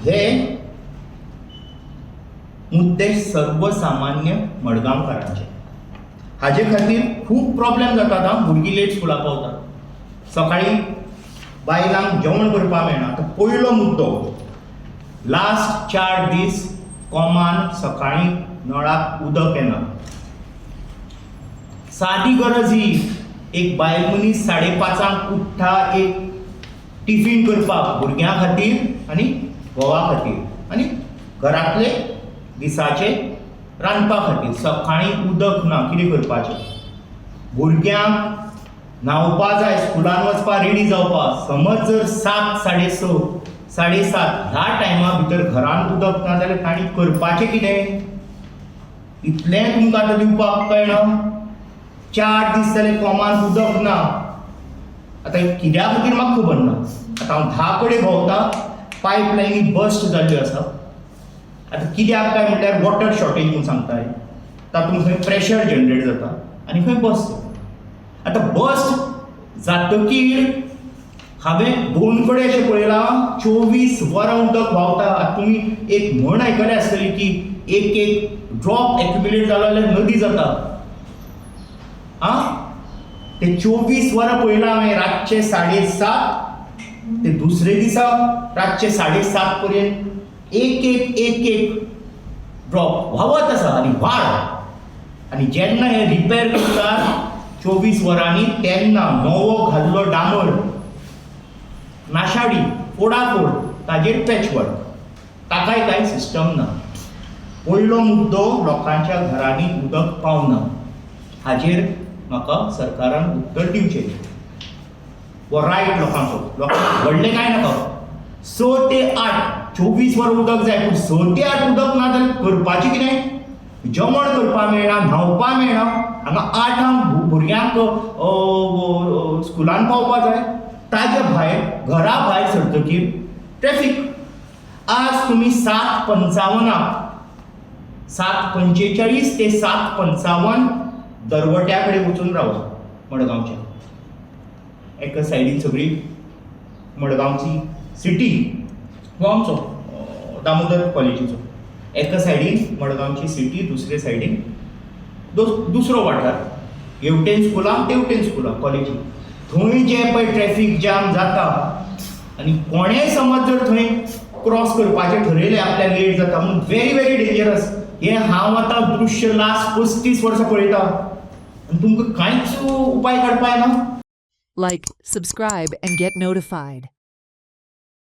हे मुद्दे सर्वसामान्य मडगांवकारांचे. हाजे खातीर खूब प्रॉब्लेम जातात. भुरगीं लेट स्कुलाक पावतात, सकाळीं बायलांक जेवण करपाक मेळना. तो पयलो मुद्दो. लास्ट 4 दीस कोमान सकाळीं नळाक उदक येना. सादी गरज ही, एक बायल मनीस 5:30 उठ्ठा एक टिफीन करपाक भुरग्यां खातीर आनी घोवा खातीर आनी घरांतले दिसाचे रांदपा खातीर. सकाळीं उदक ना, कितें करपाचें? भुरग्यांक न्हांवपा जाय, स्कुलान वचपा रेडी जावपा. समज जर 7, 6:30, 7:30 ह्या टायमा भितर घरांत उदक ना जाल्यार तांणी करपाचें कितें? इतलें तुमकां आतां दिवपाक कळना? 4 दीस जाले कोमान उदक ना. आतां कित्या खातीर म्हाका खबर ना. आतां हांव 10 कडेन भोंवता, पायपलायनी बस्ट जाल्ल्यो आसा. आतां कित्याक काय म्हटल्यार वॉटर शॉर्टेज म्हूण सांगताय. तातूंत खंय प्रेशर जनरेट जाता आनी खंय बस्ट जाता. आतां बस्ट जातकीर हांवें 2 कडेन अशें पळयलां 24 वरां उदक व्हांवता. आतां तुमी एक म्हण आयकल्या आसतली की एक ड्रॉप एक्युमुलेट जालो जाल्यार नदी जाता. ते 24 वरां पळयलां हांवें. रातचे 7:30 ते दुसरे दिसा रातचे 7:30 पर्यंत एक ड्रॉप व्हांवत आसा आनी वाड. आनी जेन्ना हे रिपेर करतात 24 वरांनी, तेन्ना नवो घाल्लो डांबर नाशाडी फोडाफोड, ताजेर पॅचवर्क. ताकाय कांय सिस्टम ना. पयलो मुद्दो, लोकांच्या घरांनी उदक पावना. हाजेर म्हाका सरकारान उत्तर दिवचें. वो रायट लोकांचो. लोकांक व्हडलें कांय नाका. 6 ते 8 24 वरां उदक जाय. पूण 6 ते 8 उदक ना जाल्यार करपाचें कितें? जेवण करपाक मेळना, न्हांवपाक मेळना. हांगा 8 भुरग्यांक स्कुलान पावपाक जाय. ताजे भायर घरा भायर सरतकीर ट्रॅफिक. आज तुमी 7:55 7:45 ते 7:55 दरवट्या कडेन वचून रावा मडगांवच्या. एका सायडीन सगळी मडगांवची सिटी, हो आमचो दामोदर कॉलेजीचो. एका सायडीन मडगांवची सिटी, दुसरे सायडीन दुसरो वाठार. हेवटेन स्कुलां, तेवटेन स्कुलां, कॉलेजी. थंय जे पळय ट्रॅफिक जाम जाता आनी कोणेय समज जर थंय क्रॉस करपाचें ठरयलें आपल्याक लेट जाता म्हणून व्हेरी व्हेरी डेंजरस. हें हांव आतां दृश्य लास्ट 35 वर्सां पळयता आनी तुमकां कांयच उपाय काडपाक येना. Like, subscribe, and get notified.